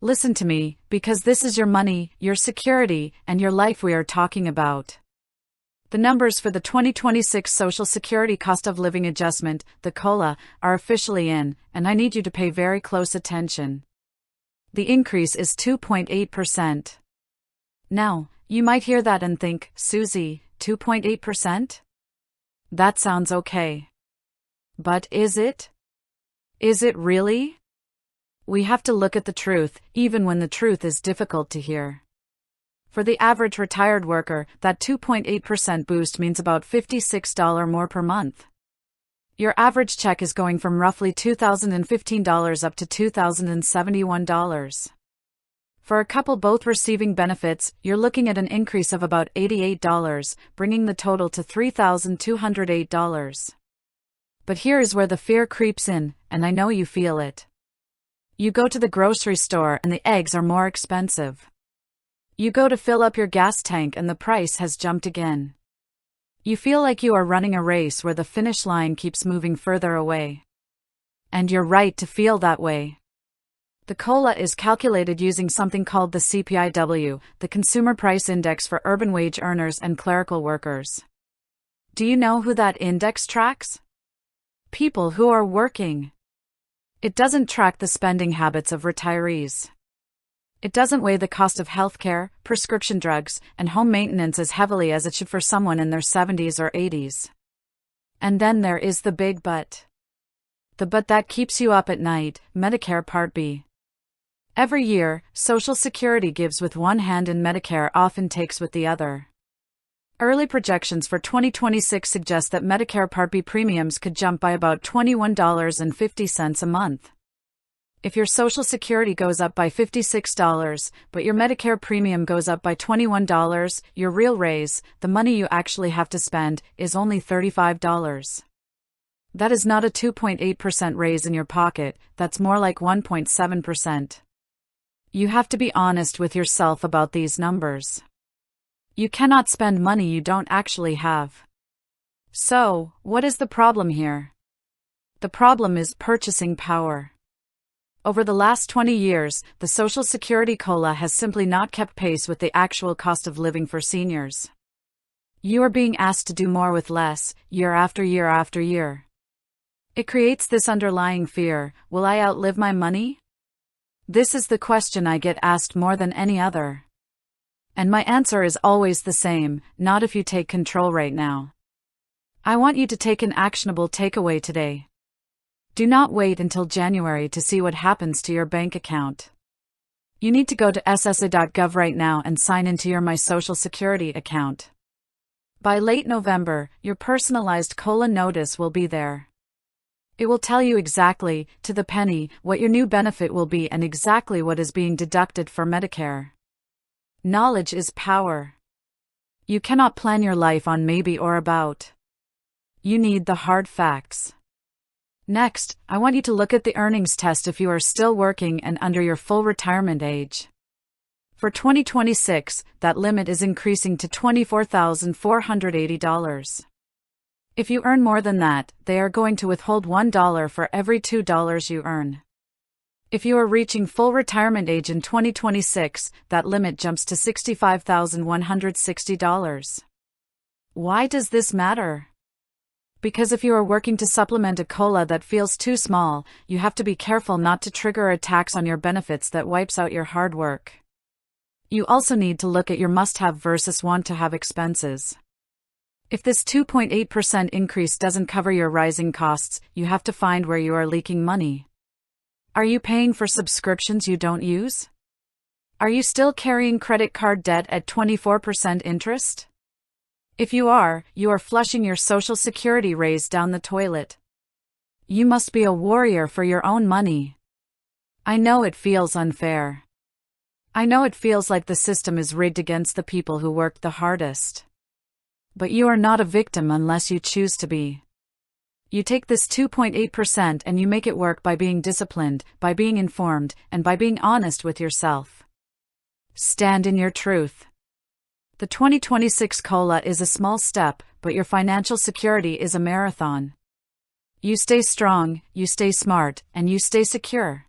Listen to me, because this is your money, your security, and your life we are talking about. The numbers for the 2026 Social Security Cost of Living Adjustment, the COLA, are officially in, and I need you to pay very close attention. The increase is 2.8%. Now, you might hear that and think, Susie, 2.8%? That sounds okay. But is it? Is it really? We have to look at the truth, even when the truth is difficult to hear. For the average retired worker, that 2.8% boost means about $56 more per month. Your average check is going from roughly $2,015 up to $2,071. For a couple both receiving benefits, you're looking at an increase of about $88, bringing the total to $3,208. But here is where the fear creeps in, and I know you feel it. You go to the grocery store and the eggs are more expensive. You go to fill up your gas tank and the price has jumped again. You feel like you are running a race where the finish line keeps moving further away. And you're right to feel that way. The COLA is calculated using something called the CPI-W, the Consumer Price Index for urban wage earners and clerical workers. Do you know who that index tracks? People who are working. It doesn't track the spending habits of retirees. It doesn't weigh the cost of healthcare, prescription drugs, and home maintenance as heavily as it should for someone in their 70s or 80s. And then there is the big but. The but that keeps you up at night, Medicare Part B. Every year, Social Security gives with one hand and Medicare often takes with the other. Early projections for 2026 suggest that Medicare Part B premiums could jump by about $21.50 a month. If your Social Security goes up by $56, but your Medicare premium goes up by $21, your real raise, the money you actually have to spend, is only $35. That is not a 2.8% raise in your pocket, that's more like 1.7%. You have to be honest with yourself about these numbers. You cannot spend money you don't actually have. So, what is the problem here? The problem is purchasing power. Over the last 20 years, the Social Security COLA has simply not kept pace with the actual cost of living for seniors. You are being asked to do more with less, year after year after year. It creates this underlying fear, will I outlive my money? This is the question I get asked more than any other. And my answer is always the same, not if you take control right now. I want you to take an actionable takeaway today. Do not wait until January to see what happens to your bank account. You need to go to ssa.gov right now and sign into your My Social Security account. By late November, your personalized COLA notice will be there. It will tell you exactly, to the penny, what your new benefit will be and exactly what is being deducted for Medicare. Knowledge is power. You cannot plan your life on maybe or about. You need the hard facts. Next, I want you to look at the earnings test if you are still working and under your full retirement age. For 2026, that limit is increasing to $24,480. If you earn more than that, they are going to withhold $1 for every $2 you earn. If you are reaching full retirement age in 2026, that limit jumps to $65,160. Why does this matter? Because if you are working to supplement a COLA that feels too small, you have to be careful not to trigger a tax on your benefits that wipes out your hard work. You also need to look at your must-have versus want-to-have expenses. If this 2.8% increase doesn't cover your rising costs, you have to find where you are leaking money. Are you paying for subscriptions you don't use? Are you still carrying credit card debt at 24% interest? If you are flushing your Social Security raise down the toilet. You must be a warrior for your own money. I know it feels unfair. I know it feels like the system is rigged against the people who worked the hardest. But you are not a victim unless you choose to be. You take this 2.8% and you make it work by being disciplined, by being informed, and by being honest with yourself. Stand in your truth. The 2026 COLA is a small step, but your financial security is a marathon. You stay strong, you stay smart, and you stay secure.